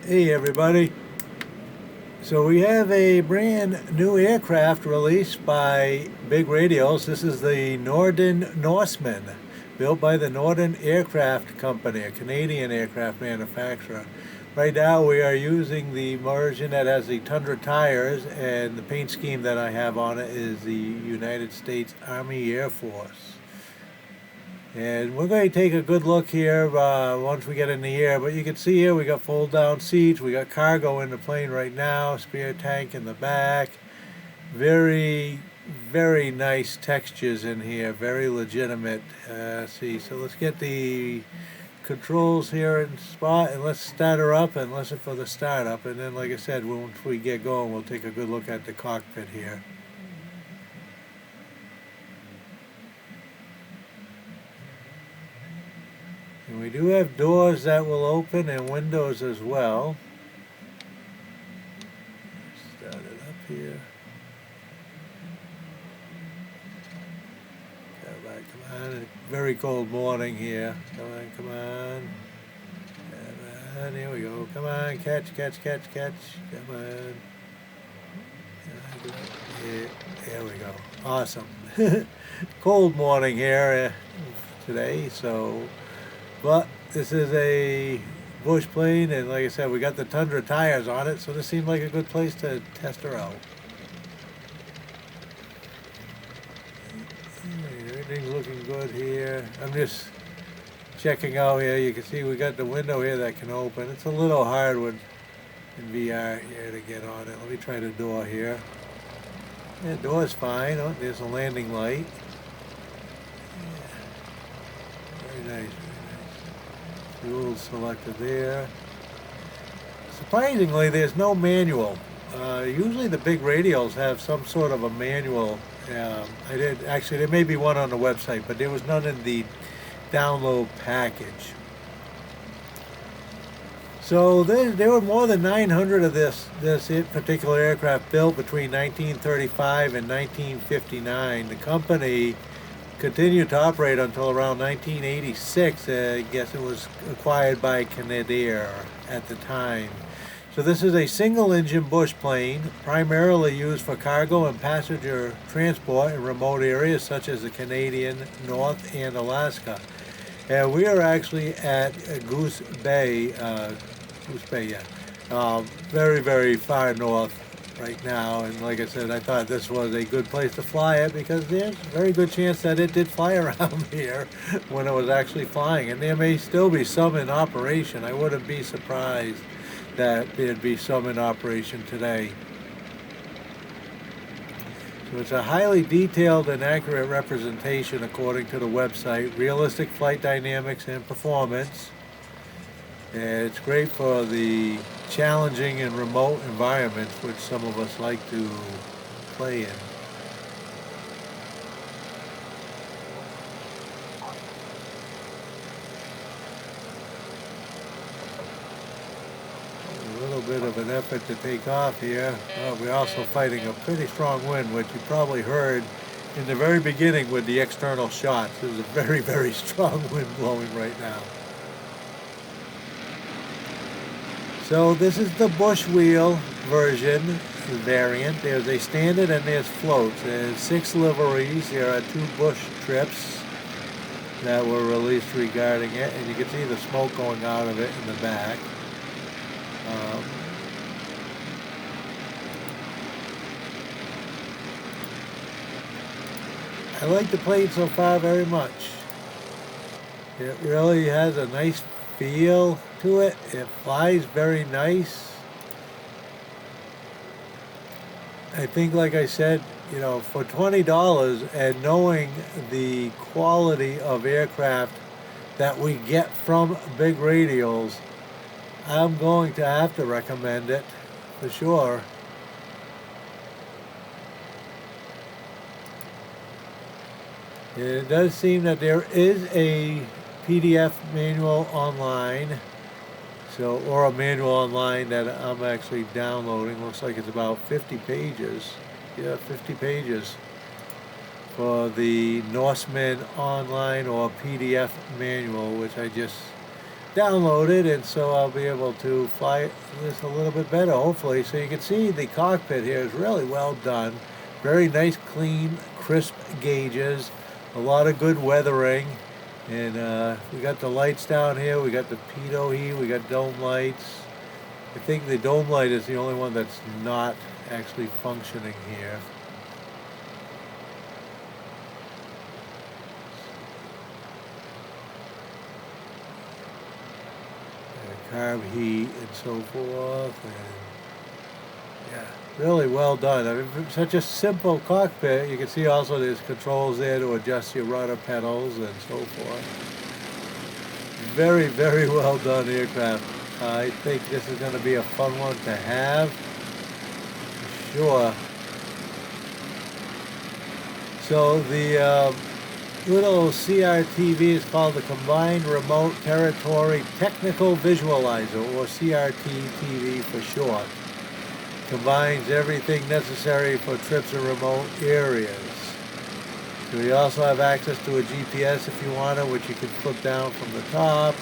Hey everybody. So we have a brand new aircraft released by Big Radials. This is the Norseman, built by the Northern Aircraft Company, a Canadian aircraft manufacturer. Right now we are using the version that has the Tundra tires, and the paint scheme that I have on it is the United States Army Air Force. And we're going to take a good look here once we get in the air. But you can see here we got fold down seats. We got cargo in the plane right now. Spare tank in the back. Very, very nice textures in here. Very legitimate. See, so let's get the controls here in spot and let's start her up and listen for the startup. And then, like I said, once we get going, we'll take a good look at the cockpit here. And we do have doors that will open and windows as well. Start it up here. Come on. Very cold morning here. Come on, come on. Come on, here we go. Come on, catch. Come on. There we go. Awesome. Cold morning here today, so... But this is a bush plane, and like I said, we got the Tundra tires on it, so this seemed like a good place to test her out. Everything's looking good here. I'm just checking out here. You can see we got the window here that can open. It's a little hard with VR here to get on it. Let me try the door here. Yeah, the door's fine. Oh, there's a landing light. Yeah. Very nice. Fuel selected there. Surprisingly, there's no manual. Usually the big radials have some sort of a manual. Actually, there may be one on the website, but there was none in the download package. So there were more than 900 of this particular aircraft built between 1935 and 1959. The company continued to operate until around 1986. I guess it was acquired by Canadair at the time. So this is a single-engine bush plane, primarily used for cargo and passenger transport in remote areas such as the Canadian North and Alaska. And we are actually at Goose Bay, very, very far north right now, and like I said, I thought this was a good place to fly it because there's a very good chance that it did fly around here when it was actually flying, and there may still be some in operation. I wouldn't be surprised that there'd be some in operation today. So it's a highly detailed and accurate representation according to the website, realistic flight dynamics and performance. And it's great for the challenging and remote environments which some of us like to play in. A little bit of an effort to take off here. We're also fighting a pretty strong wind, which you probably heard in the very beginning with the external shots. There's a very, very strong wind blowing right now. So this is the bush wheel version, variant. There's a standard and there's floats. There's 6 liveries. There are 2 bush trips that were released regarding it, and you can see the smoke going out of it in the back. I like the plane so far very much. It really has a nice feel to it. It flies very nice. I think, like I said, you know, for $20 and knowing the quality of aircraft that we get from Big Radials, I'm going to have to recommend it for sure. It does seem that there is a PDF manual online, or a manual online that I'm actually downloading. Looks like it's about 50 pages. Yeah, 50 pages for the Norseman online or PDF manual, which I just downloaded, and so I'll be able to fly this a little bit better, hopefully. So you can see the cockpit here is really well done. Very nice, clean, crisp gauges. A lot of good weathering. And we got the lights down here. We got the pitot heat. We got dome lights. I think the dome light is the only one that's not actually functioning here. Carb heat and so forth, and yeah, really well done. I mean, such a simple cockpit. You can see also there's controls there to adjust your rudder pedals and so forth. Very, very well done aircraft. I think this is going to be a fun one to have, for sure. So the little CRTV is called the Combined Remote Territory Technical Visualizer, or CRT-TV for short. Combines everything necessary for trips in remote areas. So you also have access to a GPS if you want it, which you can flip down from the top.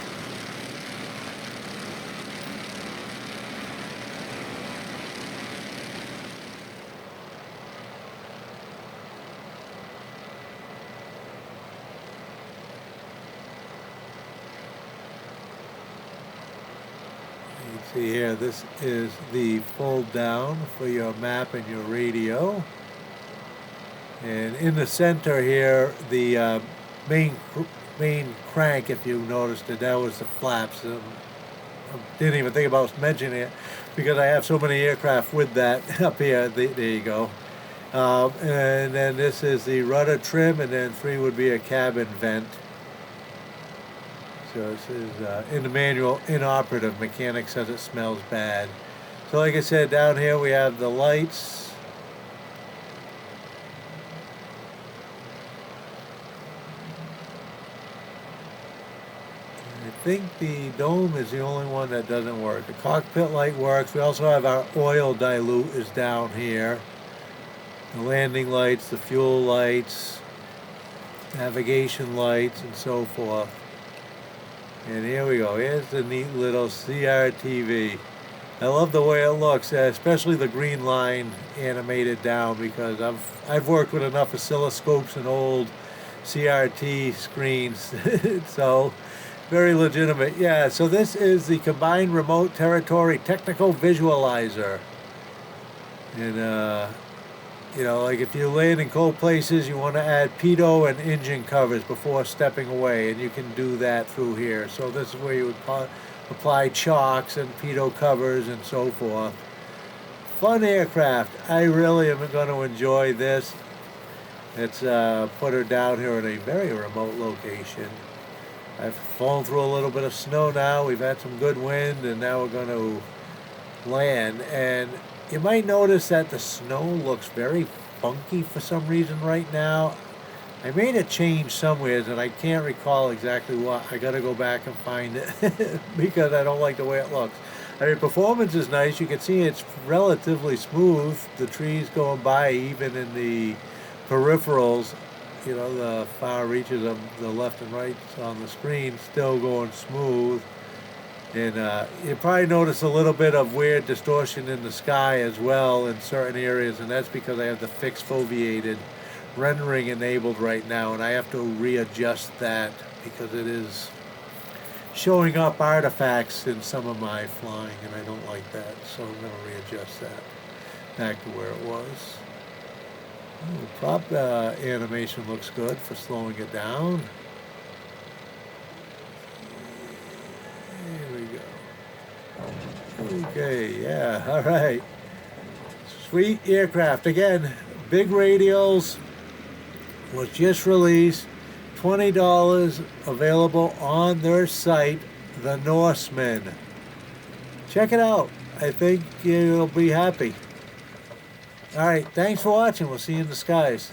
See here, this is the fold down for your map and your radio. And in the center here, the main crank, if you noticed it, that was the flaps. I didn't even think about mentioning it because I have so many aircraft with that up here. There you go. And then this is the rudder trim, and then 3 would be a cabin vent. So this is in the manual, inoperative. Mechanic says it smells bad. So like I said, down here we have the lights. I think the dome is the only one that doesn't work. The cockpit light works. We also have our oil dilute is down here. The landing lights, the fuel lights, navigation lights, and so forth. And here we go. Here's the neat little CRTV. I love the way it looks, especially the green line animated down, because I've worked with enough oscilloscopes and old CRT screens, so very legitimate. Yeah, so this is the Combined Remote Territory Technical Visualizer. And you know, like if you land in cold places, you want to add pitot and engine covers before stepping away, and you can do that through here. So this is where you would apply chocks and pitot covers and so forth. Fun aircraft. I really am going to enjoy this. Let's put her down here in a very remote location. I've flown through a little bit of snow now. We've had some good wind, and now we're going to land. And you might notice that the snow looks very funky for some reason right now. I made a change somewhere, and I can't recall exactly what. I got to go back and find it because I don't like the way it looks. I mean, performance is nice. You can see it's relatively smooth. The trees going by, even in the peripherals, you know, the far reaches of the left and right on the screen, still going smooth. And you probably notice a little bit of weird distortion in the sky as well in certain areas, and that's because I have the fixed foveated rendering enabled right now, and I have to readjust that because it is showing up artifacts in some of my flying, and I don't like that, so I'm going to readjust that back to where it was. Oh, prop animation looks good for slowing it down. Okay, yeah, all right. Sweet aircraft. Again, big radials was just released. $20 available on their site, the Norseman. Check it out. I think you'll be happy. All right, thanks for watching. We'll see you in the skies.